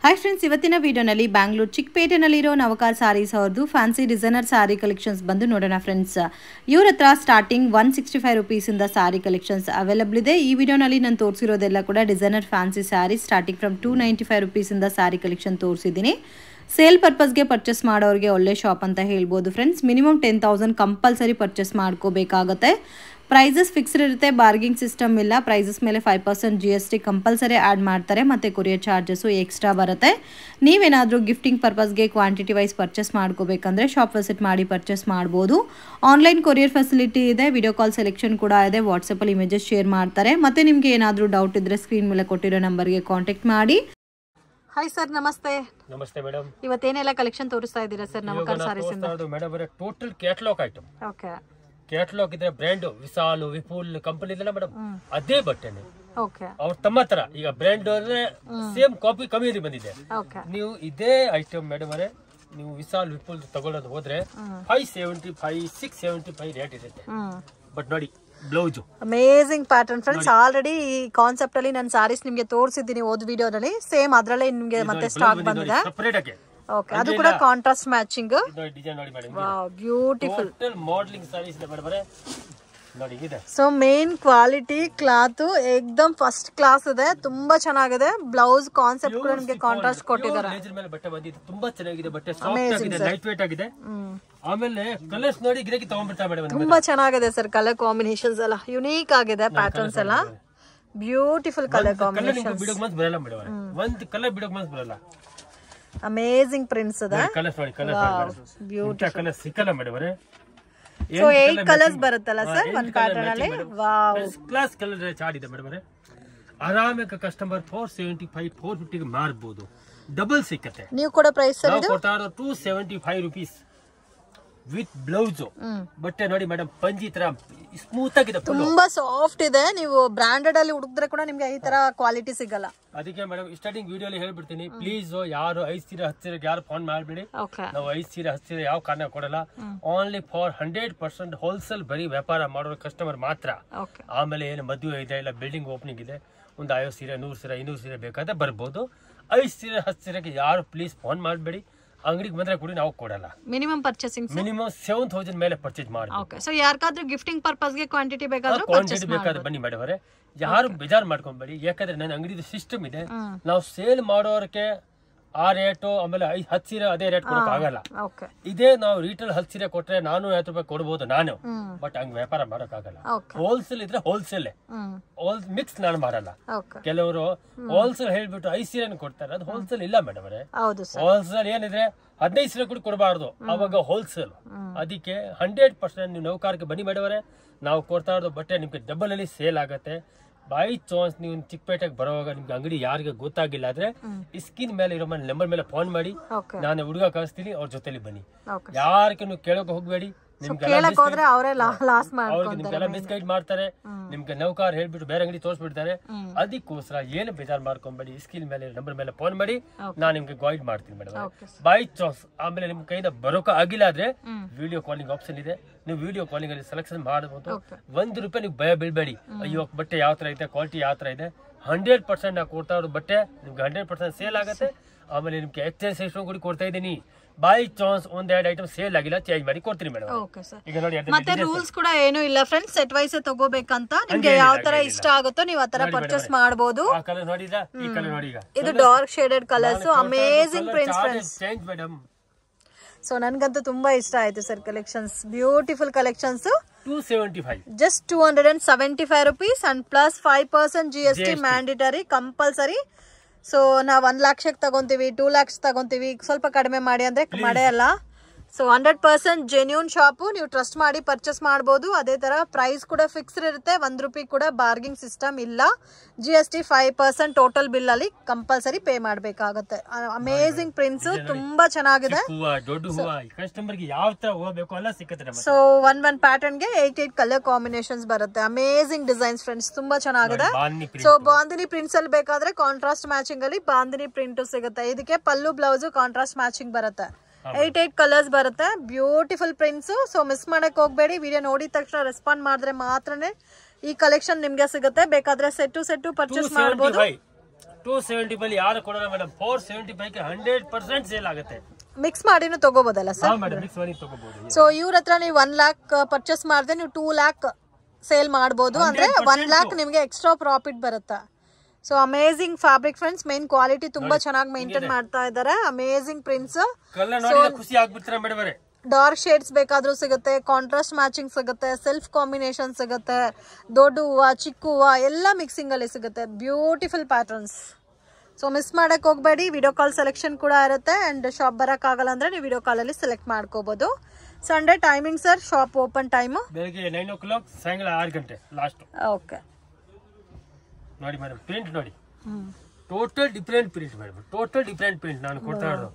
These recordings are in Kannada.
ಹಾಯ್ ಫ್ರೆಂಡ್ಸ್, ಇವತ್ತಿನ ವಿಡಿಯೋನಲ್ಲಿ ಬ್ಯಾಂಗ್ಳೂರ್ ಚಿಕ್ಕಪೇಟೆನಲ್ಲಿರೋ ನವಕಾರ್ ಸಾರೀಸ್ ಅವ್ರದ್ದು ಫ್ಯಾನ್ಸಿ ಡಿಸೈನರ್ ಸಾರಿ ಕಲೆಕ್ಷನ್ಸ್ ಬಂದು ನೋಡೋಣ ಫ್ರೆಂಡ್ಸ್. ಇವ್ರ ಹತ್ರ ಸ್ಟಾರ್ಟಿಂಗ್ 165 ರುಪೀಸಿಂದ ಸಾರಿ ಕಲೆಕ್ಷನ್ಸ್ ಅವೈಲಬಲ್ ಇದೆ. ಈ ವಿಡಿಯೋನಲ್ಲಿ ನಾನು ತೋರಿಸಿರೋದೆಲ್ಲ ಕೂಡ designer fancy sari starting from 295 ರುಪೀಸಿಂದ ಸಾರಿ ಕಲೆಕ್ಷನ್ ತೋರಿಸಿದ್ದೀನಿ. ಸೇಲ್ ಪರ್ಪಸ್ಗೆ ಪರ್ಚೇಸ್ ಮಾಡೋರಿಗೆ ಒಳ್ಳೆ ಶಾಪ್ ಅಂತ ಹೇಳ್ಬೋದು ಫ್ರೆಂಡ್ಸ್. ಮಿನಿಮಮ್ 10,000 ಕಂಪಲ್ಸರಿ ಪರ್ಚೇಸ್ ಮಾಡ್ಕೋಬೇಕಾಗತ್ತೆ. ಪ್ರೈಸಸ್ ಫಿಕ್ಸ್ಡ್ ಇರುತ್ತೆ, ಬಾರ್ಗಿಂಗ್ ಸಿಸ್ಟಮ್ ಇಲ್ಲ. ಪ್ರೈಸಸ್ ಮೇಲೆ 5% GST ಕಂಪಲ್ಸರಿ ಆ್ಯಡ್ ಮಾಡ್ತಾರೆ ಮತ್ತು ಕೊರಿಯರ್ ಚಾರ್ಜಸ್ಸು ಎಕ್ಸ್ಟ್ರಾ ಬರುತ್ತೆ. ನೀವೇನಾದರೂ ಗಿಫ್ಟಿಂಗ್ ಪರ್ಪಸ್ಗೆ ಕ್ವಾಂಟಿಟಿ ವೈಸ್ ಪರ್ಚೇಸ್ ಮಾಡ್ಕೋಬೇಕಂದ್ರೆ ಶಾಪ್ ವಿಸಿಟ್ ಮಾಡಿ ಪರ್ಚೇಸ್ ಮಾಡ್ಬೋದು. ಆನ್ಲೈನ್ ಕೊರಿಯರ್ ಫೆಸಿಲಿಟಿ ಇದೆ, ವಿಡಿಯೋ ಕಾಲ್ ಸೆಲೆಕ್ಷನ್ ಕೂಡ ಇದೆ, ವಾಟ್ಸಪ್ಪಲ್ಲಿ ಇಮೇಜಸ್ ಶೇರ್ ಮಾಡ್ತಾರೆ. ಮತ್ತು ನಿಮಗೆ ಏನಾದರೂ ಡೌಟ್ ಇದ್ದರೆ ಸ್ಕ್ರೀನ್ ಮೇಲೆ ಕೊಟ್ಟಿರೋ ನಂಬರ್ಗೆ ಕಾಂಟ್ಯಾಕ್ಟ್ ಮಾಡಿ. ಹಾಯ್ ಸರ್, ನಮಸ್ತೆ. ನಮಸ್ತೆ ಮೇಡಮ್. ಇವತ್ತೇನೆಲ್ಲ ಕಲೆಕ್ಷನ್ ತೋರಿಸ್ತಾ ಇದ್ದೀರಾ ಸರ್ ನವಕಾರ್ ಸಾರೀಸ್ ಇಂದ? Madam total catalogue item. Okay, catalogue ಇದ್ರೆ ಬ್ರ್ಯಾಂಡ್ ವಿಶಾಲ್ ವಿಪುಲ್ ಕಂಪನಿ ಇದೆಲ್ಲ ಮೇಡಮ್, ಅದೇ ಬಟ್ಟೆನೆ. ಓಕೆ, ಅವ್ರ ತಮ್ಮ ತರ ಈಗ ಬ್ರ್ಯಾಂಡ್ ಸೇಮ್ ಕಾಪಿ ಕಮ್ಮಿ ಬಂದಿದೆ. ಓಕೆ, ನೀವು ಇದೇ ಐಟಮ್ ಮೇಡಮ್ ಅವರೇ ನೀವು ವಿಶಾಲ್ ವಿಪುಲ್ ತಗೊಳ್ಳೋದು ಹೋದ್ರೆ 575 675 ರೇಟ್ ಇರುತ್ತೆ. ಬಟ್ ನೋಡಿ blouse amazing pattern friends. Already ಈ ಕಾನ್ಸೆಪ್ಟ್ ಅಲ್ಲಿ ನಾನು ಸಾರೀಸ್ ನಿಮಗೆ ತೋರಿಸಿದ್ದೀನಿ ಓದ್ ವಿಡಿಯೋದಲ್ಲಿ. ಸೇಮ್ ಅದ್ರಲ್ಲೇ ನಿಮಗೆ ಮತ್ತೆ ಸ್ಟಾಕ್ ಬಂದಿದೆ. ಸೆಪರೇಟ್ ಆಗಿ ಓಕೆ, ಅದು ಕೂಡ ಕಾಂಟ್ರಾಸ್ಟ್ ಮ್ಯಾಚಿಂಗ್. ಡಿಸೈನ್ ನೋಡಿ madam, wow, beautiful total modelling saris ಇದೆ ಮೇಡಮ್ ಅವರೇ. ನೋಡಿ ಇದೆ. ಸೊ ಮೇನ್ ಕ್ವಾಲಿಟಿ ಕ್ಲಾತ್ ಏಕ್ದಮ್ ಫಸ್ಟ್ ಕ್ಲಾಸ್ ಇದೆ, ತುಂಬಾ ಚೆನ್ನಾಗಿದೆ. ಬ್ಲೌಸ್ ಕಾನ್ಸೆಪ್ಟ್ ಕೂಡ ನಿಮಗೆ ಕಾಂಟ್ರಾಸ್ಟ್ ಕೊಟ್ಟಿದ್ದಾರೆ. ಲೇಸರ್ ಮೇಲೆ ಬಟ್ಟೆ ಬಂದಿದೆ, ತುಂಬಾ ಚೆನ್ನಾಗಿದೆ ಬಟ್ಟೆ, ಸಾಫ್ಟ್ ಆಗಿದೆ, ಲೈಟ್ ವೇಟ್ ಆಗಿದೆ. ಆಮೇಲೆ ಕಲರ್ಸ್ ನೋಡಿ ಗಿರಾಕಿ ತಗೊಂಡ್ಬಿಡ್ತಾ ಮೇಡಮ್, ತುಂಬಾ ಚೆನ್ನಾಗಿದೆ ಸರ್. ಕಲರ್ ಕಾಂಬಿನೇಷನ್ಸ್ ಎಲ್ಲ ಯುನೀಕ್ ಆಗಿದೆ, ಪ್ಯಾಟರ್ನ್ಸ್ ಎಲ್ಲ ಬ್ಯೂಟಿಫುಲ್ ಕಲರ್ ಕಾಂಬಿನೇಷನ್. ಬಿಡೋಕ್ ಮನ್ಸ್ ಬರಲ್ಲ ಮೇಡಮ್, ಒಂದ್ ಕಲರ್ ಬಿಡೋಕ್ ಮನ್ಸ್ ಬರಲ್ಲ. ಅಮೇಜಿಂಗ್ ಪ್ರಿಂಟ್ಸ್ ಇದೆ. ಕಲರ್ಸ್ ನೋಡಿ, ಕಲರ್ಸ್ ಬ್ಯೂಟಿಫುಲ್ ಕಲರ್ ಸಿಕ್ಕಲ್ಲ ಮೇಡಮ್ ಅವರೇ. ಸೊ 8 ಕಲರ್ಸ್ ಬರುತ್ತಲ್ಲ ಸರ್ ಒಂದ್ ಪ್ಯಾಟರ್ನ್ ಅಲ್ಲಿ. Wow, first class colour chart ಇದೆ ಮೇಡಮ್ ಅವರೇ. ಆರಾಮಾಗಿ ಕಸ್ಟಮರ್ 475 450 ಮಾರ್ಬೋದು, ಡಬಲ್ ಸಿಕ್ಕತ್ತೆ. ನೀವು ಕೂಡ ಪ್ರೈಸ್ ಸರ್ ಇದು ಕೊಡ್ತಾ ಇರೋ 275 ರುಪೀಸ್ ವಿತ್ ಬ್ಲೌಸ್. ಬಟ್ಟೆ ನೋಡಿ ಮೇಡಮ್, ಪಂಜಿ ತರ ಸ್ಮೂತ್ ಆಗಿದೆ, ತುಂಬಾ ಸಾಫ್ಟ್ ಇದೆ. ನೀವು ಬ್ರಾಂಡೆಡ್ ಅಲ್ಲಿ ಹುಡುಕಿದ್ರೆ ಕೂಡ ನಿಮ್ಗೆ ಈ ತರ ಕ್ವಾಲಿಟಿ ಸಿಗಲ್ಲ. ಅದಕ್ಕೆ ಮೇಡಮ್ ಸ್ಟಾರ್ಟಿಂಗ್ ವಿಡಿಯೋ ಅಲ್ಲಿ ಹೇಳ್ಬಿಡ್ತೀನಿ, ಪ್ಲೀಸ್ ಯಾರು 5 ಸೀರೆ 10 ಸೀರೆಗೆ ಯಾರು ಫೋನ್ ಮಾಡ್ಬೇಡಿ. ನಾವು 5 ಸೀರೆ 10 ಸೀರೆ ಯಾವ ಕಾರಣ ಕೊಡಲ್ಲ. ಓನ್ಲಿ ಫಾರ್ 100% ಹೋಲ್ಸೇಲ್ ಬರೀ ವ್ಯಾಪಾರ ಮಾಡೋ ಕಸ್ಟಮರ್ ಮಾತ್ರ. ಆಮೇಲೆ ಏನು ಮದುವೆ ಇದೆ, ಇಲ್ಲ ಬಿಲ್ಡಿಂಗ್ ಓಪನಿಂಗ್ ಇದೆ, ಒಂದು 50 ಸೀರೆ 100 ಸೀರೆ 200 ಸೀರೆ ಬೇಕಾದ್ರೆ ಬರ್ಬೋದು. 5 ಸೀರೆ 10 ಸೀರೆಗೆ ಯಾರು ಪ್ಲೀಸ್ ಫೋನ್ ಮಾಡಬೇಡಿ. ಅಂಗಡಿಗೆ ಬಂದ್ರೆ ಕೂಡ ನಾವು ಕೊಡಲ್ಲ. ಮಿನಿಮಮ್ ಪರ್ಚೇಸಿಂಗ್ ಮಿನಿಮಮ್ 7,000 ಮೇಲೆ ಪರ್ಚೇಸ್ ಮಾಡಿ. ಓಕೆ, ಸೊ ಯಾರಿಗಾದ್ರೂ ಗಿಫ್ಟಿಂಗ್ ಪರ್ಪಸ್ ಗೆ ಕ್ವಾಂಟಿಟಿ ಬೇಕಾದ್ರೆ ಕ್ವಾಂಟಿಟಿ ಬೇಕಾದ್ರೆ ಬನ್ನಿ ಮೇಡಮ್. ಯಾರು ಬೇಜಾರು ಮಾಡ್ಕೊಂಬೇಡಿ, ಯಾಕಂದ್ರೆ ನನ್ನ ಅಂಗಡಿದು ಸಿಸ್ಟಮ್ ಇದೆ. ನಾವು ಸೇಲ್ ಮಾಡೋರಕ್ಕೆ ಆ ರೇಟು, ಆಮೇಲೆ 10 ಸೀರೆ ಅದೇ ರೇಟ್ ಕೊಡಕ್ ಆಗಲ್ಲ. ಇದೇ ನಾವು ರೀಟೇಲ್ 10 ಸೀರೆ ಕೊಟ್ರೆ 450 ರೂಪಾಯಿ ಕೊಡ್ಬೋದು ನಾನು, ಬಟ್ ಹಂಗ್ ವ್ಯಾಪಾರ ಮಾಡಕ್ ಆಗಲ್ಲ. ಹೋಲ್ಸೇಲ್ ಇದ್ರೆ ಹೋಲ್ಸೇಲ್ ಮಿಕ್ಸ್ ನಾನು ಮಾಡಲ್ಲ. ಕೆಲವರು ಹೋಲ್ಸೇಲ್ ಹೇಳ್ಬಿಟ್ಟು 5 ಸೀರೆ ಕೊಡ್ತಾರೆ, ಅದು ಹೋಲ್ಸೇಲ್ ಇಲ್ಲ ಮೇಡಮ್ ಅವರೇ. ಹೋಲ್ಸೇಲ್ ಏನಿದ್ರೆ 15 ಸೀರೆ ಕೂಡ ಕೊಡಬಾರ್ದು, ಅವಾಗ ಹೋಲ್ಸೇಲ್. ಅದಕ್ಕೆ 100% ನೀವು ನೌಕಾರಕ್ಕೆ ಬನ್ನಿ ಮೇಡಮ್ ಅವರೇ. ನಾವು ಕೊಡ್ತಾ ಇರೋದು ಬಟ್ಟೆ ನಿಮ್ಗೆ ಡಬಲ್ ಅಲ್ಲಿ ಸೇಲ್ ಆಗತ್ತೆ. ಬೈ ಚಾನ್ಸ್ ನೀವು ಚಿಕ್ಕಪೇಟೆಗೆ ಬರುವಾಗ ನಿಮ್ಗೆ ಅಂಗಡಿ ಯಾರಿಗೆ ಗೊತ್ತಾಗಿಲ್ಲ ಆದ್ರೆ ಸ್ಕ್ರೀನ್ ಮೇಲೆ ಇರೋ ನಂಬರ್ ಮೇಲೆ ಫೋನ್ ಮಾಡಿ, ನಾನು ಹುಡುಗ ಕಳಿಸ್ತೀನಿ, ಅವ್ರ ಜೊತೆಲಿ ಬನ್ನಿ. ಯಾರಿಗೆ ನೀವು ಕೇಳೋಕೆ ಹೋಗ್ಬೇಡಿ, ನಿಮ್ಗೆಲ್ಲ ಮಿಸ್ಗೈಡ್ ಮಾಡ್ತಾರೆ. ನಿಮ್ಗೆ ನೌಕಾರ ಹೇಳ್ಬಿಟ್ಟು ಬೇರೆ ಅಂಗಡಿ ತೋರಿಸ್ಬಿಡ್ತಾರೆ. ಅದಕ್ಕೋಸ್ಕರ ಏನು ಬೇಜಾರು ಮಾಡ್ಕೊಂಬೇಡಿ, ಸ್ಕ್ರೀನ್ ಮೇಲೆ ನಂಬರ್ ಮೇಲೆ ಫೋನ್ ಮಾಡಿ, ನಾನು ನಿಮ್ಗೆ ಗೈಡ್ ಮಾಡ್ತೀನಿ ಮೇಡಮ್. ಬೈ ಚಾನ್ಸ್ ಆಮೇಲೆ ನಿಮ್ ಕೈಯಿಂದ ಬರೋಕೆ ಆಗಿಲ್ಲ ಆದ್ರೆ ವಿಡಿಯೋ ಕಾಲಿಂಗ್ ಆಪ್ಷನ್ ಇದೆ, ನೀವು ವಿಡಿಯೋ ಕಾಲಿಂಗ್ ಅಲ್ಲಿ ಸೆಲೆಕ್ಷನ್ ಮಾಡಬಹುದು. ₹1 ನೀವು ಭಯ ಬೀಳ್ಬೇಡಿ, ಅಯ್ಯೋ ಬಟ್ಟೆ ಯಾವ ತರ ಇದೆ, ಕ್ವಾಲಿಟಿ ಯಾವ ತರ ಇದೆ. 100% ನಾವು ಕೊಡ್ತಾ ಇರೋ ಬಟ್ಟೆ ನಿಮ್ಗೆ 100% ಸೇಲ್ ಆಗುತ್ತೆ. ಆಮೇಲೆ ನಿಮ್ಗೆ ಎಕ್ಸ್ಚೇಂಜ್ ಕೂಡ ಕೊಡ್ತಾ ಇದ್ದೀನಿ. ಬೈ ಚಾನ್ಸ್ 1-2 ಐಟಮ್ ಸೇಲ್ ಆಗಿಲ್ಲ, ಚೇಂಜ್ ಮಾಡಿ ಕೊಡ್ತೀನಿ ಮೇಡಮ್. ಈಗ ನೋಡಿ, ಮತ್ತೆ ರೂಲ್ಸ್ ಕೂಡ ಏನು ಇಲ್ಲ ಫ್ರೆಂಡ್ಸ್, ಸೆಟ್ ವೈಸ್ ತಗೋಬೇಕಂತ. ನಿಮ್ಗೆ ಯಾವ ತರ ಇಷ್ಟ ಆಗುತ್ತೋ ನೀವು ಆತರ ಪರ್ಚೇಸ್ ಮಾಡಬಹುದು. ಆ ಕಲರ್ ನೋಡಿ, ಈ ಕಲರ್ ನೋಡಿ, ಇದು dark shaded colours, amazing prints friends. Change madam. So ನನ್ಗಂತೂ ತುಂಬಾ ಇಷ್ಟ ಆಯ್ತು sir collections, beautiful collections. 275 just 275 rupees and plus 5% GST mandatory compulsory. So ನಾವು 1 ಲಕ್ಷಕ್ಕೆ ತಗೊಂತೀವಿ, 2 lakhs ತಗೊಂತೀವಿ, ಸ್ವಲ್ಪ ಕಡಿಮೆ ಮಾಡಿ ಅಂದ್ರೆ ನಡೆಯಲ್ಲ. ಸೊ 100% ಜೆನ್ಯೂನ್ ಶಾಪು, ನೀವು ಟ್ರಸ್ಟ್ ಮಾಡಿ ಪರ್ಚೇಸ್ ಮಾಡಬಹುದು. ಅದೇ ತರ ಪ್ರೈಸ್ ಕೂಡ ಫಿಕ್ಸ್ಡ್ ಇರುತ್ತೆ, ₹1 ಕೂಡ ಬಾರ್ಗಿಂಗ್ ಸಿಸ್ಟಮ್ ಇಲ್ಲ. GST 5% ಟೋಟಲ್ ಬಿಲ್ ಅಲ್ಲಿ ಕಂಪಲ್ಸರಿ ಪೇ ಮಾಡಬೇಕಾಗುತ್ತೆ. ಅಮೇಜಿಂಗ್ ಪ್ರಿಂಟ್ಸ್, ತುಂಬಾ ಚೆನ್ನಾಗಿದೆ. ಸೊ ಒನ್ ಪ್ಯಾಟರ್ನ್ ಗೆ 8 ಕಲರ್ ಕಾಂಬಿನೇಷನ್ಸ್ ಬರುತ್ತೆ. ಅಮೇಜಿಂಗ್ ಡಿಸೈನ್ಸ್ ಫ್ರೆಂಡ್ಸ್, ತುಂಬಾ ಚೆನ್ನಾಗಿದೆ. ಸೊ ಬಾಂದಿನಿ ಪ್ರಿಂಟ್ಸ್ ಅಲ್ಲಿ ಬೇಕಾದ್ರೆ ಕಾಂಟ್ರಾಸ್ಟ್ ಮ್ಯಾಚಿಂಗ್ ಅಲ್ಲಿ ಬಾಂದಿನಿ ಪ್ರಿಂಟ್ ಸಿಗುತ್ತೆ. ಇದಕ್ಕೆ ಪಲ್ಲು ಬ್ಲೌಸ್ ಕಾಂಟ್ರಾಸ್ಟ್ ಮ್ಯಾಚಿಂಗ್ ಬರುತ್ತೆ. 8 ಕಲರ್ಸ್ ಬರುತ್ತೆ, ಬ್ಯೂಟಿಫುಲ್ ಪ್ರಿಂಟ್ಸ್. ಸೊ ಮಿಸ್ ಮಾಡಕ್ ಹೋಗ್ಬೇಡಿ, ವಿಡಿಯೋ ನೋಡಿದ ತಕ್ಷಣ ರೆಸ್ಪಾಂಡ್ ಮಾಡಿದ್ರೆ ಮಾತ್ರನೇ ಈ ಕಲೆಕ್ಷನ್ ನಿಮ್ಗೆ ಸಿಗುತ್ತೆ. ಬೇಕಾದ್ರೆ ಸೆಟ್ಟು ಪರ್ಚೇಸ್ ಮಾಡಬಹುದು. 275 ಯಾರು ಕೊಡೋಣ ಮೇಡಮ್. 475 ಗೆ 100% ಸೇಲ್ ಆಗುತ್ತೆ. ಮಿಕ್ಸ್ ಮಾಡಿನೂ ತಗೋಬೋದಲ್ಲ ಸರ್? ಮಿಕ್ಸ್ ಮಾಡಿ ತಗೋಬಹುದು. ಸೊ ಇವ್ರ ಹತ್ರ ನೀವು 1 lakh ಪರ್ಚೇಸ್ ಮಾಡಿದ್ರೆ ನೀವು 2 lakh ಸೇಲ್ ಮಾಡಬಹುದು. ಅಂದ್ರೆ 1 lakh ನಿಮಗೆ ಎಕ್ಸ್ಟ್ರಾ ಪ್ರಾಫಿಟ್ ಬರುತ್ತೆ. So amazing fabric friends. Main quality ತುಂಬಾ ಚೆನ್ನಾಗಿ ಮೇಂಟೈನ್ ಮಾಡ್ತಾ ಇದ್ದಾರೆ. Amazing prints. ಖುಷಿ ಆಗ್ಬಿಡ್ತಾರೆ ಮೇಡಮ್. ಡಾರ್ಕ್ ಶೇಡ್ಸ್ ಬೇಕಾದ್ರೂ ಸಿಗುತ್ತೆ, ಕಾಂಟ್ರಾಸ್ಟ್ ಮ್ಯಾಚಿಂಗ್ ಸಿಗುತ್ತೆ, ಸೆಲ್ಫ್ ಕಾಂಬಿನೇಷನ್ ಸಿಗುತ್ತೆ, ದೊಡ್ಡ ಹೂವು ಚಿಕ್ಕ ಹೂವು ಎಲ್ಲ ಮಿಕ್ಸಿಂಗ್ ಅಲ್ಲಿ ಸಿಗುತ್ತೆ. Beautiful patterns. ಸೊ ಮಿಸ್ ಮಾಡಕ್ ಹೋಗ್ಬೇಡಿ. ವಿಡಿಯೋ ಕಾಲ್ ಸೆಲೆಕ್ಷನ್ ಕೂಡ ಇರುತ್ತೆ. ಅಂಡ್ ಶಾಪ್ ಬರಕ್ ಆಗಲ್ಲ ಅಂದ್ರೆ ನೀವು ವಿಡಿಯೋ ಕಾಲ್ ಅಲ್ಲಿ ಸೆಲೆಕ್ಟ್ ಮಾಡ್ಕೋಬಹುದು. Sunday timing sir shop open time ಬೆಳಗ್ಗೆ 9 o'clock, ಸಾಯಂಕಾಲ 6 ಗಂಟೆ ಲಾಸ್ಟ್. ಓಕೆ ನೋಡಿ ಮೇಡಮ್, ಪ್ರಿಂಟ್ ನೋಡಿ, total different print madam. Total different print ನಾನು ಕೊಡ್ತಾ ಇರೋದು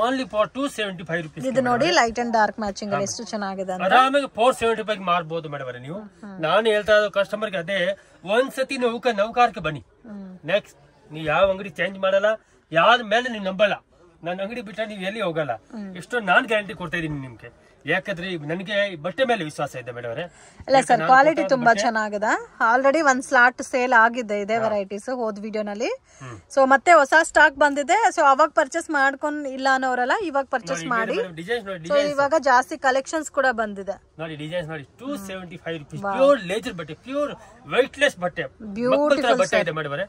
ಓನ್ಲಿ ಫಾರ್ 275 rupees. ಇದು ನೋಡಿ ಲೈಟ್ ಅಂಡ್ ಡಾರ್ಕ್ ಮ್ಯಾಚಿಂಗ್ ಅಲ್ಲಿ ಎಷ್ಟು ಚೆನ್ನಾಗಿದೆ. ಆರಾಮಾಗಿ 475 ಮಾರ್ಬೋದು ಮೇಡಮ್. ನೀವು ನಾನು ಹೇಳ್ತಾ ಇರೋದು ಕಸ್ಟಮರ್ಗೆ ಅದೇ, ಒಂದ್ಸತಿ ನೌಕಾರಕ್ಕೆ ಬನ್ನಿ. ನೆಕ್ಸ್ಟ್ ನೀವು ಯಾವ ಅಂಗಡಿ ಚೇಂಜ್ ಮಾಡಲ್ಲ, ಯಾರ ಮೇಲೆ ನೀವು ನಂಬಲ್ಲ. ನನ್ನ ಅಂಗಡಿ ಬಿಟ್ಟರೆ ನೀವು ಎಲ್ಲಿ ಹೋಗಲ್ಲ. ಇಷ್ಟು ನಾನು ಗ್ಯಾರಂಟಿ ಕೊಡ್ತಾ ಇದೀನಿ ನಿಮ್ಗೆ. ಯಾಕಂದ್ರೆ ನನಗೆ ಬಟ್ಟೆ ಮೇಲೆ ವಿಶ್ವಾಸ ಇದೆ ಮೇಡಮ್ ಅವರೇ. ಇಲ್ಲ ಸರ್, ಕ್ವಾಲಿಟಿ ತುಂಬಾ ಚೆನ್ನಾಗಿದೆ. ಆಲ್ರೆಡಿ ಒಂದ್ ಸ್ಲಾಟ್ ಸೇಲ್ ಆಗಿದೆ ಇದೆ ವೆರೈಟೀಸ್ ಹೋದ್ ವಿಡಿಯೋನಲ್ಲಿ. ಸೊ ಮತ್ತೆ ಹೊಸ ಸ್ಟಾಕ್ ಬಂದಿದೆ. ಸೊ ಅವಾಗ ಪರ್ಚೇಸ್ ಮಾಡ್ಕೊಂಡ್ ಇಲ್ಲ ಅನ್ನೋರಲ್ಲ, ಇವಾಗ ಪರ್ಚೇಸ್ ಮಾಡಿ. ಸೊ ಇವಾಗ ಜಾಸ್ತಿ ಕಲೆಕ್ಷನ್ಸ್ ಕೂಡ ಬಂದಿದೆ ನೋಡಿ. ಡಿಸೈನ್ಸ್ ನೋಡಿ, 275 rupees. ಪ್ಯೂರ್ ಲೇಜರ್ ಬಟ್ಟೆ, ಪ್ಯೂರ್ ವೈಟ್ಲೆಸ್ ಬಟ್ಟೆ, ಬ್ಯೂಟಿಫುಲ್ ಬಟ್ಟೆ ಇದೆ ಮೇಡಮ್ ಅವರೇ.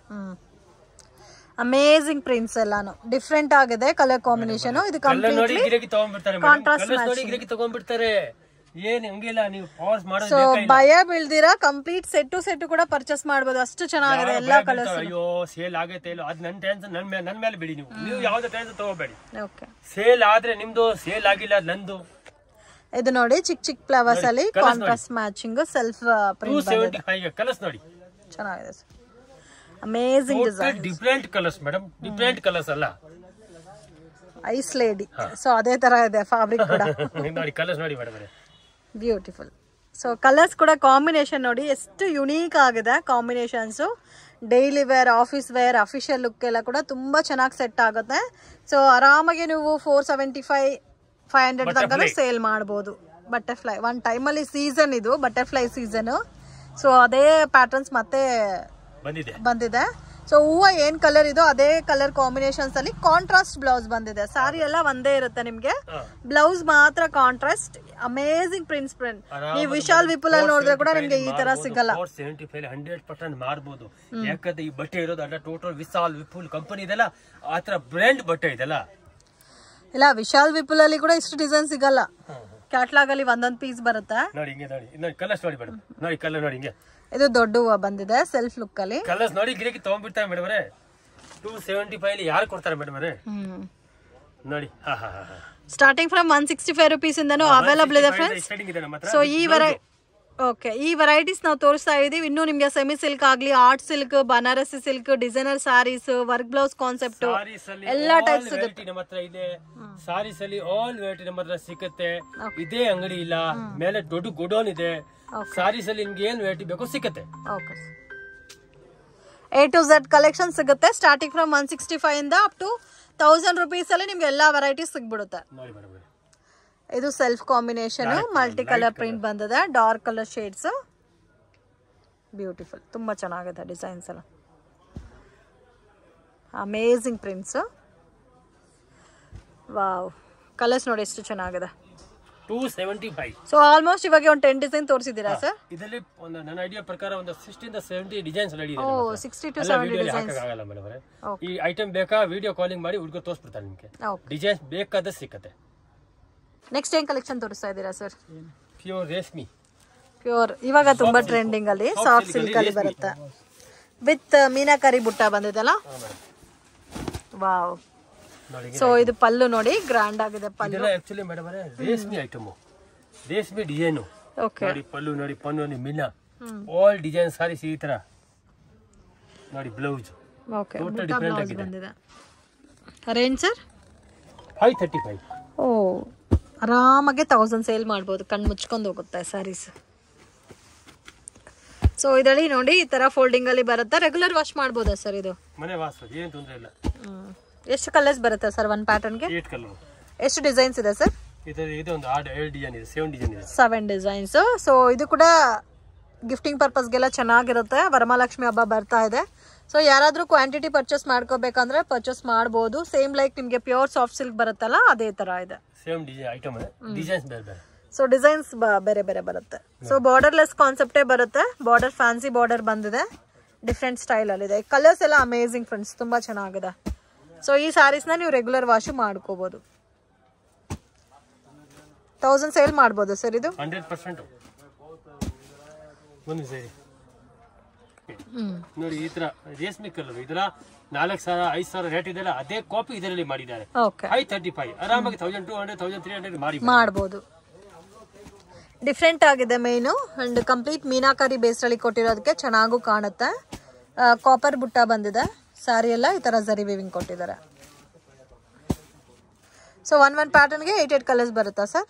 ಅಮೇಜಿಂಗ್ ಪ್ರಿಂಟ್ಸ್ ಎಲ್ಲಾನು ಡಿಫ್ರೆಂಟ್ ಆಗಿದೆ. ಕಲರ್ ಕಾಂಬಿನೇಷನ್ ಇದು ಕಂಪ್ಲೀಟ್ಲಿ ಕಾಂಟ್ರಾಸ್ಟ್ ತಗೊಂಡ್ಬಿಡ್ತಾರೆ. ಏನ್ ಹಂಗಿಲ್ಲ, ನೀವು ಪಾಸ್ ಮಾಡೋದು. ಸೊ ಭಯ ಬೀಳ್ದಿರಾ ಕಂಪ್ಲೀಟ್ ಸೆಟ್ ಕೂಡ ಪರ್ಚೇಸ್ ಮಾಡಬಹುದು. ಅಷ್ಟು ಚೆನ್ನಾಗಿದೆ ಎಲ್ಲಾ ಕಲರ್ಸ್. ಅಯ್ಯೋ ಸೇಲ್ ಆಗೈತೆ ಇಲ್ಲ, ಅದ್ ನನ್ ಟೆನ್ಷನ್, ನನ್ ಮೇಲೆ ಬಿಡಿ. ನೀವು ಯಾವ್ದು ಟೆನ್ಷನ್ ತಗೋಬೇಡಿ. ಓಕೆ, ಸೇಲ್ ಆದ್ರೆ ನಿಮ್ದು, ಸೇಲ್ ಆಗಿಲ್ಲ ಅದ್ ನಂದು. ಇದು ನೋಡಿ ಚಿಕ್ ಚಿಕ್ ಫ್ಲವರ್ಸ್ ಅಲ್ಲಿ contrast matching self print 275 colours ನೋಡಿ, ಚೆನ್ನಾಗಿದೆ sir. Amazing design, different colours madam. Different colours ಅಲ್ಲ, ಐಸ್ ಲೇಡಿ. ಸೊ ಅದೇ ತರ ಇದೆ ಫ್ಯಾಬ್ರಿಕ್ ಕೂಡ. ನೋಡಿ ಕಲರ್ಸ್ ನೋಡಿ ಮೇಡಮ್, ಬ್ಯೂಟಿಫುಲ್. ಸೊ ಕಲರ್ಸ್ ಕೂಡ ಕಾಂಬಿನೇಷನ್ ನೋಡಿ ಎಷ್ಟು ಯುನೀಕ್ ಆಗಿದೆ combinations. Daily wear, office wear, official look ಎಲ್ಲ ಕೂಡ ತುಂಬಾ ಚೆನ್ನಾಗಿ ಸೆಟ್ ಆಗುತ್ತೆ. ಸೊ ಆರಾಮಾಗಿ ನೀವು 475-500 ತನಕ ಸೇಲ್ ಮಾಡಬಹುದು. ಬಟರ್ಫ್ಲೈ ಒನ್ ಟೈಮಲ್ಲಿ ಸೀಸನ್, ಇದು ಬಟರ್ಫ್ಲೈ ಸೀಸನ್. ಸೊ ಅದೇ ಪ್ಯಾಟರ್ನ್ಸ್ ಮತ್ತೆ ಬಂದಿದೆ. ಸೊ ಹೂವು ಏನ್ ಕಲರ್ ಇದೋ ಅದೇ ಕಲರ್ ಕಾಂಬಿನೇಷನ್ಸ್ ಅಲ್ಲಿ ಕಾಂಟ್ರಾಸ್ಟ್ ಬ್ಲೌಸ್ ಬಂದಿದೆ. ಸಾರಿ ಎಲ್ಲ ಒಂದೇ ಇರುತ್ತೆ ನಿಮ್ಗೆ, ಬ್ಲೌಸ್ ಮಾತ್ರ ಕಾಂಟ್ರಾಸ್ಟ್. Amazing prints. ನೀವು ವಿಶಾಲ್ ವಿಪುಲ್ ಅಲ್ಲಿ ನೋಡಿದ್ರೆ ಕೂಡ ನಿಮ್ಗೆ ಈ ತರ ಸಿಗಲ್ಲ. 100% ಮಾರ್ಬೋದು. ಯಾಕಂದ್ರೆ ಈ ಬಟ್ಟೆ ಇರೋದು ಅಲ್ಲ, ಟೋಟಲ್ ವಿಶಾಲ್ ವಿಪುಲ್ ಕಂಪನಿ ಇದೆಲ್ಲ, ಆತರ ಬ್ರ್ಯಾಂಡ್ ಬಟ್ಟೆ ಇದೆಲ್ಲ. ಇಲ್ಲ, ವಿಶಾಲ್ ವಿಪುಲ್ ಅಲ್ಲಿ ಕೂಡ ಇಷ್ಟು ಡಿಸೈನ್ ಸಿಗಲ್ಲ. ಕ್ಯಾಟ್ಲಾಗ್ ಅಲ್ಲಿ ಒಂದೊಂದ್ ಪೀಸ್ ಬರುತ್ತೆ ನೋಡಿ. ಹಿಂಗೆ ನೋಡಿ ಕಲರ್ಸ್ ನೋಡಿ ಮೇಡಮ್. ನೋಡಿ ಕಲರ್ ನೋಡಿ, ಹಿಂಗೆ ಇದು ದೊಡ್ಡ ಹೂವು ಬಂದಿದೆ ಸೆಲ್ಫ್ ಲುಕ್ ಅಲ್ಲಿ. ಕಲರ್ಸ್ ನೋಡಿ, ಗಿರಕಿ ತಗೊಂಡ್ಬಿಡ್ತಾರೆ ಮೇಡಮ್ ಅವರೇ. 275 ಯಾರು ಕೊಡ್ತಾರೆ ಮೇಡಮ್ ಅವರೇ ನೋಡಿ. ಸ್ಟಾರ್ಟಿಂಗ್ ಫ್ರಮ್ 165 rupees ಇಂದನೂ ಅವೈಲಬಲ್ ಇದೆ ಫ್ರೆಂಡ್ಸ್. ಸೊ ಈ ವೆರೈಟೀಸ್ ನಾವು ತೋರಿಸ್ತಾ ಇದೀವಿ. ಇನ್ನು ನಿಮ್ಗೆ ಸೆಮಿ ಸಿಲ್ಕ್ ಆಗ್ಲಿ, art silk, Banarasi silk, designer sarees, work blouse concept ಎಲ್ಲಾ ಟೈಪ್ ಸಿಗುತ್ತೆ ನಮ್ಮ ಹತ್ರ ಇದೆ. ಸಾರೀಸ್ ಅಲ್ಲಿ ಆಲ್ ವೆರೈಟಿ ನಮ್ಮ ಹತ್ರ ಸಿಗುತ್ತೆ. ಇದೇ ಅಂಗಡಿ ಇಲ್ಲ, ಮೇಲೆ ದೊಡ್ಡ ಗೋಡೌನ್ ಇದೆ. ಸಾರೀಸ್ ಅಲ್ಲಿ ನಿಮ್ಗೆ ಏನ್ ವೆರೈಟಿ ಬೇಕೋ ಸಿಗುತ್ತೆ. A to Z ಕಲೆಕ್ಷನ್ ಸಿಗುತ್ತೆ. ಸ್ಟಾರ್ಟಿಂಗ್ ಫ್ರಮ್ 165 ಇಂದ ಅಪ್ ಟು 1000 rupees ಅಲ್ಲಿ ನಿಮ್ಗೆ ಎಲ್ಲಾ ವೆರೈಟೀಸ್ ಸಿಗ್ಬಿಡುತ್ತೆ. ಇದು self combination, multi colour print ಬಂದಿದೆ, ಡಾರ್ಕ್ ಕಲರ್ ಶೇಡ್ಸ್. ಬ್ಯೂಟಿಫುಲ್, ತುಂಬಾ ಚೆನ್ನಾಗಿದೆ ಡಿಸೈನ್ಸ್ ಎಲ್ಲ. Amazing prints. ವಾವ್, ಕಲರ್ಸ್ ನೋಡಿ ಎಷ್ಟು ಚೆನ್ನಾಗಿದೆ. 275. ಸೊ ಆಲ್ಮೋಸ್ಟ್ ಇವಾಗ ಒಂದು 10 ಡಿಸೈನ್ ತೋರಿಸಿದ್ದೀರಾ ಸರ್? ಇದರಲ್ಲಿ ನನ್ನ ಐಡಿಯಾ ಪ್ರಕಾರ ಒಂದು 60 to 70 ಡಿಸೈನ್ಸ್ ರೆಡಿ ಇದೆ. 60 to 70 ಡಿಸೈನ್ಸ್ ಆಗಲ್ಲ ಮೇಡಮ್ ಅವರೇ. ಈ ಐಟಮ್ ಬೇಕಾ ವಿಡಿಯೋ ಕಾಲಿಂಗ್ ಮಾಡಿ ಹುಡುಗ ತೋರಿಸ್ಬಿಡ್ತಾರೆ ನಿಮಗೆ. ಡಿಸೈನ್ಸ್ ಬೇಕಾದ ಸಿಗುತ್ತೆ. ನೆಕ್ಸ್ಟ್ ಏನ್ ಕಲೆಕ್ಷನ್ ತೋರಿಸ್ತಾ ಇದ್ದೀರಾ ಸರ್? ಪ್ಯೂರ್ ರೇಷ್ಮಿ. ಪ್ಯೂರ್ ಇವಾಗ ತುಂಬಾ ಟ್ರೆಂಡಿಂಗ್ ಅಲ್ಲಿ ಸಾಫ್ಟ್ ಸಿಲ್ಕ್ ಅಲ್ಲಿ ಬರುತ್ತೆ. ವಿತ್ ಮೀನಾಕರಿ ಬುಟ್ಟ ಬಂದಿದೆಲ್ಲ. ವಾವ್. ಸೊ ಇದು ಪಲ್ಲು ನೋಡಿ, ಗ್ರ್ಯಾಂಡ್ ಆಗಿದೆ ಪಲ್ಲು. ಇದೆಲ್ಲ ಆಕ್ಚುಲಿ ಮೇಡಮ್ ಅವರೇ ರೇಷ್ಮಿ ಐಟಮ್, ರೇಷ್ಮಿ ಡಿಸೈನ್. ಓಕೆ, ನೋಡಿ ಪಲ್ಲು ನೋಡಿ, ಪನ್ನು ನೋಡಿ, ಮೀನಾ ಆಲ್ ಡಿಸೈನ್ ಸಾರೀಸ್ ಈ ತರ ನೋಡಿ. ಬ್ಲೌಸ್ ಓಕೆ, ಡಿಫರೆಂಟ್ ಆಗಿದೆ. ಬಂದಿದೆ. Range sir 535. ಓ, ಆರಾಮಾಗಿ 1000 ಸೇಲ್ ಮಾಡ್ಬೋದು. ಕಣ್ಣು ಮುಚ್ಕೊಂಡು ಹೋಗುತ್ತೆ ಸ್ಯಾರೀಸ್. ಸೊ ಇದರಲ್ಲಿ ನೋಡಿ ಈ ತರ ಫೋಲ್ಡಿಂಗ್ ಅಲ್ಲಿ ಬರುತ್ತೆ. ರೆಗ್ಯುಲರ್ ವಾಶ್ ಮಾಡ್ಬೋದಾ ಸರ್ ಇದು? ಮನೆ ವಾಶ್, ಏನು ತೊಂದರೆ ಇಲ್ಲ. ಎಷ್ಟು ಕಲರ್ಸ್ ಬರುತ್ತೆ ಸರ್ ಒಂದು ಪ್ಯಾಟರ್ನ್ ಗೆ? 8 ಕಲರ್. ಎಷ್ಟು ಡಿಸೈನ್ಸ್ ಇದೆ ಸರ್? ಇದು ಒಂದು 7 ಡಿಸೈನ್ ಇದೆ, 7 ಡಿಸೈನ್ ಇದೆ. 7 ಡಿಸೈನ್ಸ್. ಸೊ ಇದು ಕೂಡ ಗಿಫ್ಟಿಂಗ್ ಪರ್ಪಸ್ಗೆಲ್ಲ ಚೆನ್ನಾಗಿರುತ್ತೆ. ವರಮಹಾಲಕ್ಷ್ಮಿ ಹಬ್ಬ ಬರ್ತಾ ಇದೆ. ಸೊ ಯಾರಾದರೂ ಕ್ವಾಂಟಿಟಿ ಪರ್ಚೇಸ್ ಮಾಡ್ಕೋಬೇಕಂದ್ರೆ ಪರ್ಚೇಸ್ ಮಾಡ್ಬೋದು. ಸೇಮ್ ಲೈಕ್ ನಿಮಗೆ ಪ್ಯೂರ್ ಸಾಫ್ಟ್ ಸಿಲ್ಕ್ ಬರುತ್ತಲ್ಲ ಅದೇ ತರ ಇದೆ. ಸೇಮ್ ಐಟಮ್ ಡಿಸೈನ್ಸ್ ಬೇರೆ ಬೇರೆ. ಸೊ ಡಿಸೈನ್ಸ್ ಬೇರೆ ಬೇರೆ ಬರುತ್ತೆ. ಸೊ ಬಾರ್ಡರ್ಲೆಸ್ ಕಾನ್ಸೆಪ್ಟೇ ಬರುತ್ತೆ. ಬಾರ್ಡರ್ ಫ್ಯಾನ್ಸಿ ಬಾರ್ಡರ್ ಬಂದಿದೆ, ಡಿಫ್ರೆಂಟ್ ಸ್ಟೈಲ್ ಅಲ್ಲಿ ಇದೆ. ಕಲರ್ಸ್ ಎಲ್ಲ ಅಮೇಜಿಂಗ್ ಫ್ರೆಂಡ್ಸ್, ತುಂಬಾ ಚೆನ್ನಾಗಿದೆ. ಸೊ ಈ ಸ್ಯಾರೀಸ್ನ ನೀವು ರೆಗ್ಯುಲರ್ ವಾಶ್ ಮಾಡ್ಕೋಬಹುದು. 1000 ಸೇಲ್ ಮಾಡ್ಬೋದು ಸರ್ ಇದು 100%. ಒಂದು ಸೇರಿ ನೋಡಿ ಈ ತರ ರೇಷ್ಮೆ ಕಲರ್, ಇದರ 4000 5000 ರೇಟ್ ಇದೆಲ್ಲ ಅದೇ ಕಾಪಿ ಇದರಲ್ಲಿ ಮಾಡಿದ್ದಾರೆ. 535 ಆರಾಮಾಗಿ 1200 1300 ಮಾಡಬಹುದು. ಡಿಫ್ರೆಂಟ್ ಆಗಿದೆ main and complete meenakari base ಅಲ್ಲಿ ಕೊಟ್ಟಿರೋದಕ್ಕೆ ಚೆನ್ನಾಗೂ ಕಾಣುತ್ತೆ. ಕಾಪರ್ ಬುಟ್ಟ ಬಂದಿದೆ. ಸಾರಿ ಎಲ್ಲ ಈ ತರ ಜರಿ ವೀವಿಂಗ್ ಕೊಟ್ಟಿದ್ದಾರೆ. ಸೊ ಒನ್ ಪ್ಯಾಟರ್ನ್ಗೆ 8 ಕಲರ್ಸ್ ಬರುತ್ತಾ ಸರ್?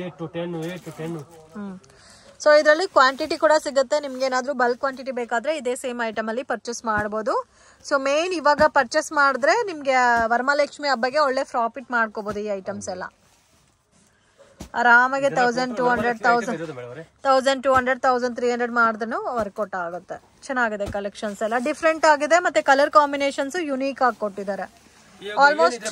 8 to 10. ಸೊ ಇದರಲ್ಲಿ ಕ್ವಾಂಟಿಟಿ ಕೂಡ ಸಿಗುತ್ತೆ. ನಿಮ್ಗೆ ಏನಾದರೂ ಬಲ್ಕ್ ಕ್ವಾಂಟಿಟಿ ಬೇಕಾದ್ರೆ ಇದೇ ಸೇಮ್ ಐಟಮ್ ಅಲ್ಲಿ ಪರ್ಚೇಸ್ ಮಾಡ್ಬೋದು. ಸೊ ಮೇನ್ ಇವಾಗ ಪರ್ಚೇಸ್ ಮಾಡಿದ್ರೆ ನಿಮ್ಗೆ ವರಮಹಾಲಕ್ಷ್ಮಿ ಹಬ್ಬಗೆ ಒಳ್ಳೆ ಪ್ರಾಫಿಟ್ ಮಾಡ್ಕೋಬಹುದು. ಈ ಐಟಮ್ಸ್ ಎಲ್ಲ ಆರಾಮಾಗಿ 1200 1300 ಮಾಡಿದ್ರೂ ವರ್ಕೌಟ್ ಆಗುತ್ತೆ. ಚೆನ್ನಾಗಿದೆ ಕಲೆಕ್ಷನ್ಸ್ ಎಲ್ಲ, ಡಿಫ್ರೆಂಟ್ ಆಗಿದೆ. ಮತ್ತೆ ಕಲರ್ ಕಾಂಬಿನೇಷನ್ಸ್ ಯುನೀಕ್ ಆಗಿ ಕೊಟ್ಟಿದ್ದಾರೆ. ಆಲ್ಮೋಸ್ಟ್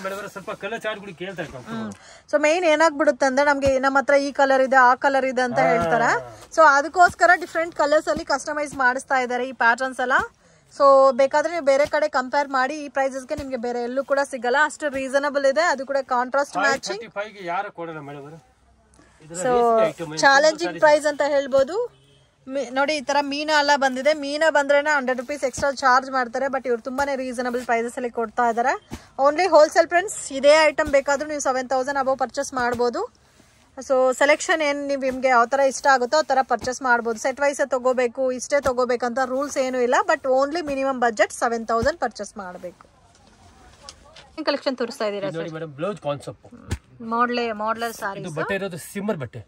ಸೊ ಮೇನ್ ಏನಾಗ್ಬಿಡುತ್ತೆ ಅಂದ್ರೆ ನಮ್ಗೆ ನಮ್ಮ ಹತ್ರ ಈ ಕಲರ್ ಇದೆ ಆ ಕಲರ್ ಇದೆ ಅಂತ ಹೇಳ್ತಾರೆ. ಸೊ ಅದಕ್ಕೋಸ್ಕರ ಡಿಫ್ರೆಂಟ್ ಕಲರ್ಸ್ ಅಲ್ಲಿ ಕಸ್ಟಮೈಸ್ ಮಾಡಿಸ್ತಾ ಇದ್ದಾರೆ ಈ ಪ್ಯಾಟರ್ನ್ಸ್ ಎಲ್ಲ. ಸೊ ಬೇಕಾದ್ರೆ ನೀವು ಬೇರೆ ಕಡೆ ಕಂಪೇರ್ ಮಾಡಿ ಈ ಪ್ರೈಸಸ್ಗೆ ನಿಮ್ಗೆ ಬೇರೆ ಎಲ್ಲೂ ಕೂಡ ಸಿಗಲ್ಲ. ಅಷ್ಟು ರೀಸನಬಲ್ ಇದೆ. ಅದು ಕೂಡ contrast matching. So challenging price ಅಂತ ಹೇಳ್ಬೋದು. ನೋಡಿ ಈ ತರ ಮೀನಾ ಎಲ್ಲ ಬಂದಿದೆ. ಮೀನಾ ಬಂದ್ರೇನೆ 100 ರೂಪೀಸ್ ಎಕ್ಸ್ಟ್ರಾ ಚಾರ್ಜ್ ಮಾಡ್ತಾರೆ. ಬಟ್ ಇವ್ರು ತುಂಬಾನೇ ರೀಸನಬಲ್ ಪ್ರೈಸಸ್ ಅಲ್ಲಿ ಕೊಡ್ತಾ ಇದ್ದಾರೆ. Only wholesale friends. ಇದೇ ಐಟಮ್ ಬೇಕಾದ್ರೂ ನೀವು 7000 ಅಬೌವ್ ಪರ್ಚೇಸ್ ಮಾಡ್ಬೋದು. ಸೊ ಸೆಲೆಕ್ಷನ್ ಏನ್ ನಿಮ್ಗೆ ಯಾವ ತರ ಇಷ್ಟ ಆಗುತ್ತೋ ಆ ತರ ಪರ್ಚೇಸ್ ಮಾಡ್ಬೋದು. ಸೆಟ್ ವೈಸ್ ತಗೋಬೇಕು ಇಷ್ಟೇ ತಗೋಬೇಕಂತ ರೂಲ್ಸ್ ಏನು ಇಲ್ಲ. But only minimum budget 7000 purchase ಮಾಡಬೇಕು. ಕಲೆಕ್ಷನ್ ತೋರಿಸ್ತಾ ಇದೀರಾ ಸರ್? ಬ್ಲೌಸ್ ಕಾನ್ಸೆಪ್ಟ್ ಮಾಡ್ಲರ್ ಸಾರಿ. ಇದು ಬಟ್ಟೆ ಇರೋದು ಸಿಮ್ಮರ್ ಬಟ್ಟೆ.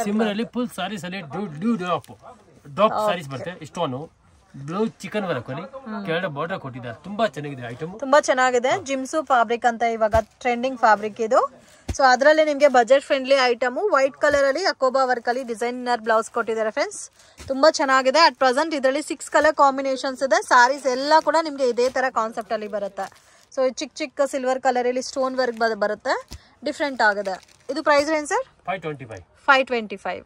ಸಿಮ್ಮರ್ ಅಲ್ಲಿ ಫುಲ್ ಸಾರೀಸ್ ಅಲ್ಲಿ ಡ್ರಾಪ್ ಸಾರೀಸ್ ಬರುತ್ತೆ. ಇಷ್ಟೊಂದು ಬ್ಲೌಸ್ ಚಿಕನ್ ವರ್ಕ್ ಅಲ್ಲಿ ಕೆಳಗಡೆ ಬಾರ್ಡರ್ ಕೊಟ್ಟಿದ್ದಾರೆ. ತುಂಬಾ ಚೆನ್ನಾಗಿದೆ ಐಟಮ್, ತುಂಬಾ ಚೆನ್ನಾಗಿದೆ. ಜಿಮ್ಸು ಫ್ಯಾಬ್ರಿಕ್ ಅಂತ ಇವಾಗ ಟ್ರೆಂಡಿಂಗ್ ಫ್ಯಾಬ್ರಿಕ್ ಇದು. ಸೊ ಅದರಲ್ಲಿ ನಿಮಗೆ budget friendly item white colour ಅಲ್ಲಿ ಅಕೋಬಾ ವರ್ಕ್ ಅಲ್ಲಿ ಡಿಸೈನರ್ ಬ್ಲೌಸ್ ಕೊಟ್ಟಿದ್ದಾರೆ ಫ್ರೆಂಡ್ಸ್. ತುಂಬಾ ಚೆನ್ನಾಗಿದೆ. ಅಟ್ ಪ್ರೆಸೆಂಟ್ ಇದರಲ್ಲಿ 6 ಕಲರ್ ಕಾಂಬಿನೇಷನ್ಸ್ ಇದೆ. ಸಾರೀಸ್ ಎಲ್ಲ ಕೂಡ ನಿಮ್ಗೆ ಇದೇ ತರ ಕಾನ್ಸೆಪ್ಟ್ ಅಲ್ಲಿ ಬರುತ್ತೆ. ಸೊ ಚಿಕ್ಕ ಚಿಕ್ಕ ಸಿಲ್ವರ್ ಕಲರ್ ಅಲ್ಲಿ ಸ್ಟೋನ್ ವರ್ಕ್ ಬರುತ್ತೆ. ಡಿಫ್ರೆಂಟ್ ಆಗಿದೆ. ಇದು price range sir? 525.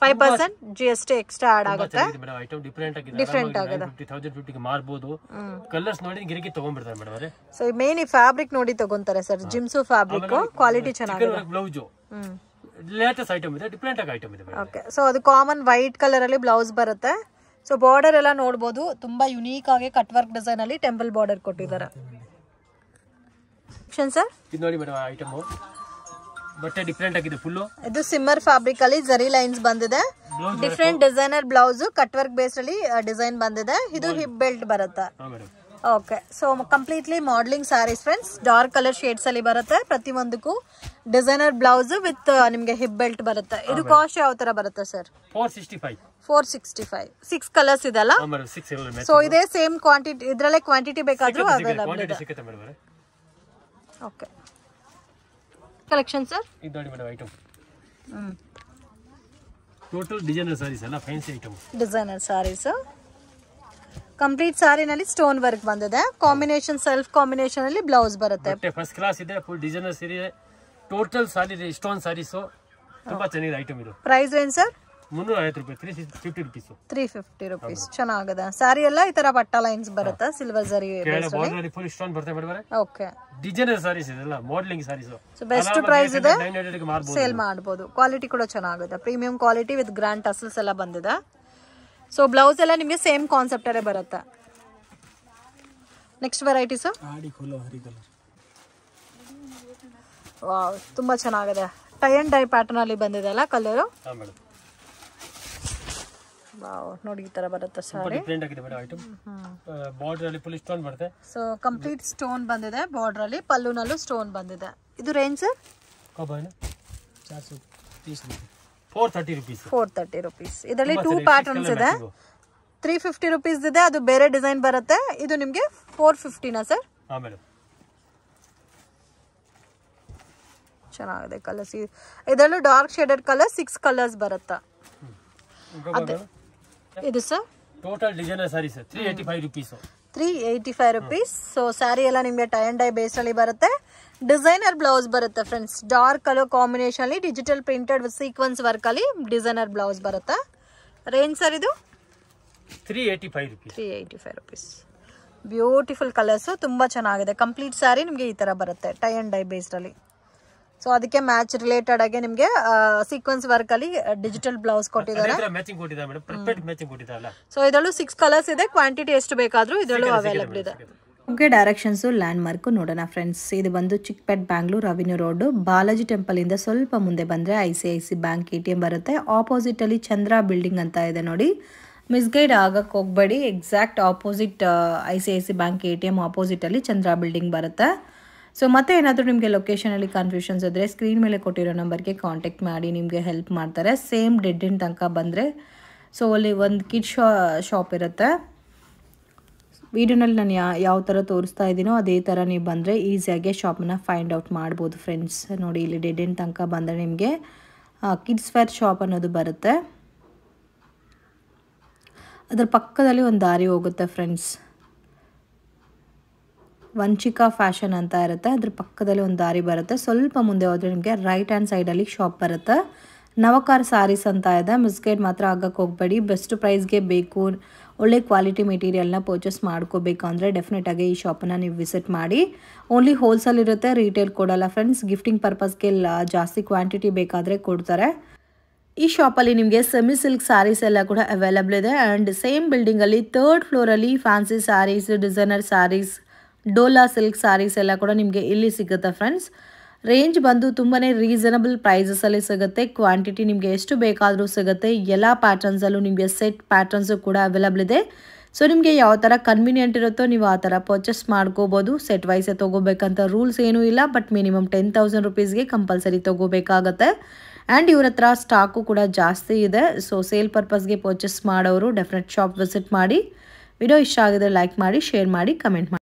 5% GST extra add ಆಗುತ್ತೆ. ಡಿಫ್ರೆಂಟ್ ಆಗಿದೆ. 50,000 ಮಾರ್ಬೋದು. ಕಲರ್ಸ್ ನೋಡಿ ಗಿರಿಕಿ ತಗೊಂಡ್ಬಿಡ್ತಾರೆ ಮೇಡಮ್ ಅವರೇ. ಸೊ ಮೇನ್ ಈ ಫ್ಯಾಬ್ರಿಕ್ ನೋಡಿ ತಗೊಂತಾರೆ ಸರ್. ಜಿಮ್ಸು ಫ್ಯಾಬ್ರಿಕ್ ಕ್ವಾಲಿಟಿ ಚೆನ್ನಾಗಿದೆ. ಬ್ಲೌಸ್ ಲೇಟೆಸ್ಟ್ ಐಟಮ್ ಇದೆ, ಡಿಫ್ರೆಂಟ್ ಆಗಿ ಐಟಮ್ ಇದೆ. ಓಕೆ. ಸೊ ಅದು ಕಾಮನ್ ವೈಟ್ ಕಲರ್ ಅಲ್ಲಿ ಬ್ಲೌಸ್ ಬರುತ್ತೆ. ಸೊ ಬಾರ್ಡರ್ ಎಲ್ಲ ನೋಡಬಹುದು. ತುಂಬಾ ಯುನೀಕ್ ಆಗಿ ಕಟ್ ವರ್ಕ್ ಡಿಸೈನ್ ಅಲ್ಲಿ ಟೆಂಪಲ್ ಬಾರ್ಡರ್ ಕೊಟ್ಟಿದ್ದಾರೆ. ಸರ್ ಇದು ನೋಡಿ ಮೇಡಮ್ ಐಟಮ್ ಬಟ್ಟೆ ಡಿಫ್ರೆಂಟ್ ಆಗಿದೆ ಫುಲ್. ಇದು ಸಿಮ್ಮರ್ ಫ್ಯಾಬ್ರಿಕ್ ಅಲ್ಲಿ ಜರಿ ಲೈನ್ಸ್ ಬಂದಿದೆ. Different designer blouse cut work base ಅಲ್ಲಿ ಡಿಸೈನ್ ಬಂದಿದೆ. ಇದು ಹಿಪ್ ಬೆಲ್ಟ್ ಬರುತ್ತೆ. Okay. So completely modelling sarees friends. Dark colour shades ಅಲ್ಲಿ ಬರುತ್ತೆ. ಪ್ರತಿಯೊಂದಕ್ಕೂ ಡಿಸೈನರ್ ಬ್ಲೌಸ್ ವಿತ್ ನಿಮ್ಗೆ ಹಿಪ್ ಬೆಲ್ಟ್ ಬರುತ್ತೆ. ಇದು ಕಾಸ್ಟ್ ಯಾವ ತರ ಬರುತ್ತೆ ಸರ್? 465. 6 ಕಲರ್ಸ್ ಇದೆ ಅಲ್ಲ? ಸೊ ಇದೇ ಸೇಮ್ ಕ್ವಾಂಟಿಟಿ ಇದ್ರಲ್ಲೇ ಕ್ವಾಂಟಿಟಿ ಬೇಕಾದ್ರೂ ಅವೈಲಬಲ್ ಇದೆ. ಓಕೆ. ಕಲೆಕ್ಷನ್ ಸರ್ ಇದು ನೋಡಿ madam item total designer saris ಎಲ್ಲ fancy item. Designer saris complete ಸಾರಿನಲ್ಲಿ ಸ್ಟೋನ್ ವರ್ಕ್ ಬಂದಿದೆ. ಕಾಂಬಿನೇಷನ್ ಸೆಲ್ಫ್ ಕಾಂಬಿನೇಷನ್ ಅಲ್ಲಿ ಬ್ಲೌಸ್ ಬರುತ್ತೆ. ಫಸ್ಟ್ ಕ್ಲಾಸ್ ಇದೆ. ಫುಲ್ ಡಿಸೈನರ್ ಸೀರೆ ಟೋಟಲ್ ಸಾರಿ ಸ್ಟೋನ್ ಸಾರೀಸ್ ತುಂಬಾ ಚೆನ್ನಾಗಿದೆ ಐಟಮ್. ಇದು ಪ್ರೈಸ್ ರೇಂಜ್ ಸರ್? 350 ರೂಪಾಯಿ. 350 ರೂಪೀಸ್. ಚೆನ್ನಾಗಿದೆ. ಸಾರಿ ಎಲ್ಲ ಈ ತರ ಪಟ್ಟ ಲೈನ್ಸ್ ಬರುತ್ತೆ. ಸಿಲ್ವರ್ ಜರಿ ಫುಲ್ ಸ್ಟೋನ್ ಬರುತ್ತೆ ಮೇಡಮ್. ಓಕೆ. ಡಿಸೈನರ್ ಸಾರೀಸ್ ಇದೆಲ್ಲ modelling sarees. So best price ಇದೆ, ಸೇಲ್ ಮಾಡಬಹುದು. ಕ್ವಾಲಿಟಿ ಕೂಡ ಚೆನ್ನಾಗಿದೆ. Premium quality with grand tassels ಎಲ್ಲ ಬಂದಿದೆ. ಸೊ ಬ್ಲೌಸ್ ಎಲ್ಲ ನಿಮಗೆ ಸೇಮ್ ಕಾನ್ಸೆಪ್ಟ್ ಅಲ್ಲೇ ಬರುತ್ತೆ. Next variety sir? ವಾವ್, ತುಂಬಾ ಚೆನ್ನಾಗಿದೆ. ಟೈ ಅಂಡ್ ಡೈ ಪ್ಯಾಟರ್ನ್ ಅಲ್ಲಿ ಬಂದಿದೆ ಅಲ್ಲ ಕಲರ್. ವಾವ್, ನೋಡಿ ಈ ತರ ಬರುತ್ತೆ ಸಾರಿ. ಡಿಫರೆಂಟ್ ಆಗಿದೆ ಮೇಡಂ ಐಟಮ್. ಬಾರ್ಡರ್ ಅಲ್ಲಿ ಫುಲ್ ಸ್ಟೋನ್ ಬರುತ್ತೆ. ಸೊ ಕಂಪ್ಲೀಟ್ ಸ್ಟೋನ್ ಬಂದಿದೆ ಬಾರ್ಡರ್ ಅಲ್ಲಿ. ಪಲ್ಲುನಲ್ಲೂ ಸ್ಟೋನ್ ಬಂದಿದೆ. ಇದು ರೇಂಜ್ ಸರ್? ಕಬಾನ 430 ರೂಪೀಸ್. 430 ರೂಪೀಸ್. ಇದರಲ್ಲಿ 2 ಪ್ಯಾಟರ್ನ್ಸ್ ಇದೆ. 350 ರೂಪೀಸ್ ಇದೆ, ಅದು ಬೇರೆ ಡಿಸೈನ್ ಬರುತ್ತೆ. ಇದು ನಿಮಗೆ 450 ನಾ ಸರ್? ಹಾ ಮೇಡಂ. ಚೆನ್ನಾಗಿದೆ ಕಲರ್ಸ್. ಇದರಲ್ಲೂ ಡಾರ್ಕ್ ಶೇಡೆಡ್ ಕಲರ್ 6 ಕಲರ್ಸ್ ಬರುತ್ತೆ. ಇದು sir total designer sarees 385 rupees. 385 rupees. So saree ಎಲ್ಲ ನಿಮಗೆ ಟೈ ಅಂಡ್ ಡೈ ಬೇಸ್ ಅಲ್ಲಿ ಬರುತ್ತೆ. ಡಿಸೈನರ್ ಬ್ಲೌಸ್ ಬರುತ್ತೆ ಫ್ರೆಂಡ್ಸ್. ಡಾರ್ಕ್ ಕಲರ್ ಕಾಂಬಿನೇಷನ್ ಅಲ್ಲಿ digital printed with sequence work ಅಲ್ಲಿ ಡಿಸೈನರ್ ಬ್ಲೌಸ್ ಬರುತ್ತೆ. ರೇಂಜ್ ಸರ್ ಇದು 385 rupees. 385 rupees. ಬ್ಯೂಟಿಫುಲ್ ಕಲರ್ಸ್, ತುಂಬಾ ಚೆನ್ನಾಗಿದೆ. ಕಂಪ್ಲೀಟ್ ಸ್ಯಾರಿ ನಿಮಗೆ ಈ ತರ ಬರುತ್ತೆ ಟೈ ಅಂಡ್ ಡೈ ಬೇಸ್ಡ್ ಅಲ್ಲಿ. ಸೊ ಅದಕ್ಕೆ ಮ್ಯಾಚ್ ರಿಲೇಟೆಡ್ ಆಗಿ ನಿಮಗೆ ಸೀಕ್ವೆನ್ಸ್ ವರ್ಕ್ ಅಲ್ಲಿ ಡಿಜಿಟಲ್ ಬ್ಲೌಸ್ ಕೊಟ್ಟಿದ್ದಾರೆ. ಸೊ ಇದರಲ್ಲೂ 6 ಕಲರ್ಸ್ ಇದೆ. ಕ್ವಾಂಟಿಟಿ ಎಷ್ಟು ಬೇಕಾದ್ರೂ ಇದರಲ್ಲೂ ಅವೈಲೇಬಲ್ ಇದೆ. ಓಕೆ, ಡೈರೆಕ್ಷನ್ಸ್ ಲ್ಯಾಂಡ್ ಮಾರ್ಕ್ ನೋಡೋಣ ಫ್ರೆಂಡ್ಸ್. ಇದು ಬಂದು Chickpet Bangalore avenue road, Balaji temple ಇಂದ ಸ್ವಲ್ಪ ಮುಂದೆ ಬಂದ್ರೆ ICICI ಬ್ಯಾಂಕ್ ATM ಬರುತ್ತೆ. ಆಪೋಸಿಟ್ ಅಲ್ಲಿ ಚಂದ್ರ ಬಿಲ್ಡಿಂಗ್ ಅಂತ ಇದೆ ನೋಡಿ, ಮಿಸ್ಗೈಡ್ ಆಗಕ್ಕೆ ಹೋಗ್ಬೇಡಿ. Exact opposite ICICI bank ATM opposite ಅಲ್ಲಿ ಚಂದ್ರ ಬಿಲ್ಡಿಂಗ್ ಬರುತ್ತೆ. ಸೊ ಮತ್ತೆ ಏನಾದರೂ ನಿಮಗೆ ಲೊಕೇಶನಲ್ಲಿ ಕನ್ಫ್ಯೂಷನ್ಸ್ ಇದ್ದರೆ ಸ್ಕ್ರೀನ್ ಮೇಲೆ ಕೊಟ್ಟಿರೋ ನಂಬರ್ಗೆ ಕಾಂಟ್ಯಾಕ್ಟ್ ಮಾಡಿ, ನಿಮಗೆ ಹೆಲ್ಪ್ ಮಾಡ್ತಾರೆ. ಸೇಮ್ ಡೆಡ್ ಎಂಡ್ ತನಕ ಬಂದರೆ ಸೊ ಅಲ್ಲಿ ಒಂದು ಕಿಡ್ ಶಾಪ್ ಇರುತ್ತೆ. ವಿಡಿಯೋನಲ್ಲಿ ನಾನು ಯಾವ ಥರ ತೋರಿಸ್ತಾ ಇದ್ದೀನೋ ಅದೇ ಥರ ನೀವು ಬಂದರೆ ಈಸಿಯಾಗಿ ಶಾಪನ್ನ ಫೈಂಡ್ ಔಟ್ ಮಾಡ್ಬೋದು ಫ್ರೆಂಡ್ಸ್. ನೋಡಿ ಇಲ್ಲಿ ಡೆಡ್ ಎಂಡ್ ತನಕ ಬಂದರೆ ನಿಮಗೆ ಕಿಡ್ಸ್ ವೇರ್ ಶಾಪ್ ಅನ್ನೋದು ಬರುತ್ತೆ. ಅದರ ಪಕ್ಕದಲ್ಲಿ ಒಂದು ದಾರಿ ಹೋಗುತ್ತೆ ಫ್ರೆಂಡ್ಸ್. ವಂಚಿಕಾ ಫ್ಯಾಷನ್ ಅಂತ ಇರುತ್ತೆ, ಅದ್ರ ಪಕ್ಕದಲ್ಲಿ ಒಂದು ದಾರಿ ಬರುತ್ತೆ. ಸ್ವಲ್ಪ ಮುಂದೆ ಹೋದರೆ ನಿಮಗೆ ರೈಟ್ ಹ್ಯಾಂಡ್ ಸೈಡಲ್ಲಿ ಶಾಪ್ ಬರುತ್ತೆ. ನವಕಾರ್ ಸಾರೀಸ್ ಅಂತ ಇದೆ. ಮಿಸ್ಗೈಡ್ ಮಾತ್ರ ಆಗಕ್ಕೆ ಹೋಗಬೇಡಿ. ಬೆಸ್ಟ್ ಪ್ರೈಸ್ಗೆ ಬೇಕು, ಒಳ್ಳೆ ಕ್ವಾಲಿಟಿ ಮೆಟೀರಿಯಲ್ನ ಪರ್ಚೇಸ್ ಮಾಡ್ಕೋಬೇಕು ಅಂದರೆ ಡೆಫಿನೆಟಾಗಿ ಈ ಶಾಪನ್ನು ನೀವು ವಿಸಿಟ್ ಮಾಡಿ. ಓನ್ಲಿ ಹೋಲ್ಸೇಲ್ ಇರುತ್ತೆ, ರೀಟೇಲ್ ಕೊಡಲ್ಲ ಫ್ರೆಂಡ್ಸ್. ಗಿಫ್ಟಿಂಗ್ ಪರ್ಪಸ್ಗೆ ಜಾಸ್ತಿ ಕ್ವಾಂಟಿಟಿ ಬೇಕಾದರೆ ಕೊಡ್ತಾರೆ. ಈ ಶಾಪಲ್ಲಿ ನಿಮಗೆ ಸೆಮಿ ಸಿಲ್ಕ್ ಸ್ಯಾರೀಸ್ ಎಲ್ಲ ಕೂಡ ಅವೈಲೇಬಲ್ ಇದೆ. ಆ್ಯಂಡ್ ಸೇಮ್ ಬಿಲ್ಡಿಂಗಲ್ಲಿ 3rd ಫ್ಲೋರಲ್ಲಿ fancy saris, designer saris, dola silk saris ಎಲ್ಲ ಕೂಡ ನಿಮಗೆ ಇಲ್ಲಿ ಸಿಗುತ್ತೆ ಫ್ರೆಂಡ್ಸ್. ರೇಂಜ್ ಬಂದು ತುಂಬಾ ರೀಸನಬಲ್ ಪ್ರೈಸಸಲ್ಲಿ ಸಿಗುತ್ತೆ. ಕ್ವಾಂಟಿಟಿ ನಿಮಗೆ ಎಷ್ಟು ಬೇಕಾದರೂ ಸಿಗುತ್ತೆ. ಎಲ್ಲ ಪ್ಯಾಟರ್ನ್ಸಲ್ಲೂ ನಿಮಗೆ ಸೆಟ್ ಪ್ಯಾಟರ್ನ್ಸು ಕೂಡ ಅವೈಲೇಬಲ್ ಇದೆ. ಸೊ ನಿಮಗೆ ಯಾವ ಥರ ಕನ್ವೀನಿಯೆಂಟ್ ಇರುತ್ತೋ ನೀವು ಆ ಥರ ಪರ್ಚೇಸ್ ಮಾಡ್ಕೋಬೋದು. ಸೆಟ್ ವೈಸೇ ತೊಗೋಬೇಕಂತ ರೂಲ್ಸ್ ಏನೂ ಇಲ್ಲ, ಬಟ್ ಮಿನಿಮಮ್ 10,000 rupeesಗೆ ಕಂಪಲ್ಸರಿ ತೊಗೋಬೇಕಾಗತ್ತೆ. ಆ್ಯಂಡ್ ಇವ್ರ ಹತ್ರ ಸ್ಟಾಕು ಕೂಡ ಜಾಸ್ತಿ ಇದೆ. ಸೊ ಸೇಲ್ ಪರ್ಪಸ್ಗೆ ಪರ್ಚೇಸ್ ಮಾಡೋರು ಡೆಫಿನೆಟ್ ಶಾಪ್ ವಿಸಿಟ್ ಮಾಡಿ. ವಿಡಿಯೋ ಇಷ್ಟ ಆಗಿದ್ರೆ ಲೈಕ್ ಮಾಡಿ, ಶೇರ್ ಮಾಡಿ, ಕಮೆಂಟ್ ಮಾಡಿ.